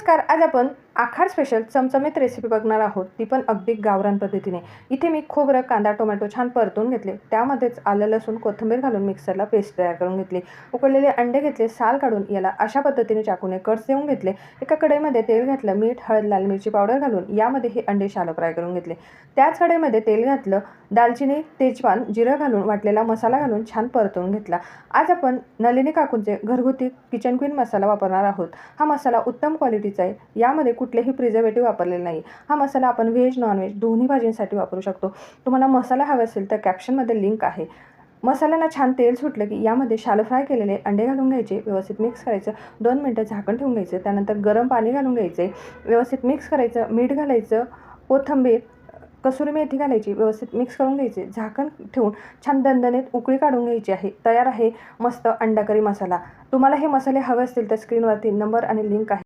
नमस्कार. आज आपण आखाड स्पेशल चमचमीत रेसिपी बघणार आहोत, ती पण अगदी गावरान पद्धतीने. इथे मी खोबरं, कांदा, टोमॅटो छान परतून घेतले. त्यामध्येच आलं, लसूण, कोथिंबीर घालून मिक्सरला पेस्ट तयार करून घेतली. उकडलेले अंडे घेतले, साल काढून याला अशा पद्धतीने चाकूने कट्स देऊन घेतले. एका कढईमध्ये तेल घातलं, मीठ, हळद, लाल मिरची पावडर घालून यामध्ये हे अंडे शॅलो फ्राय करून घेतले. त्याच कढईमध्ये तेल घातलं, दालचिनी, तेजपान, जिरं घालून वाटलेला मसाला घालून छान परतून घेतला. आज आपण नलिनी काकूंचे घरगुती किचन क्वीन मसाला वापरणार आहोत. हा मसाला उत्तम क्वालिटीचा आहे. यामध्ये कुठलेही प्रिझर्वेटिव्ह वापरलेले नाही. हा मसाला आपण व्हेज, नॉनव्हेज दोन्ही भाजींसाठी वापरू शकतो. तुम्हाला मसाला हवा असेल तर कॅप्शनमध्ये लिंक आहे. मसाल्याला छान तेल सुटलं की यामध्ये शॅलो फ्राय केलेले अंडे घालून घ्यायचे, व्यवस्थित मिक्स करायचं, 2 मिनिटं झाकण ठेवून घ्यायचं. त्यानंतर गरम पाणी घालून घ्यायचे, व्यवस्थित मिक्स करायचं, मीठ घालायचं, कोथिंबीर, कसुरी मेथी घालायची, व्यवस्थित मिक्स करून घ्यायचे, झाकण ठेवून छान दणदणीत उकळी काढून घ्यायची आहे. तयार आहे मस्त अंडा करी मसाला. तुम्हाला हे मसाले हवे असतील तर स्क्रीनवरती नंबर आणि लिंक आहे.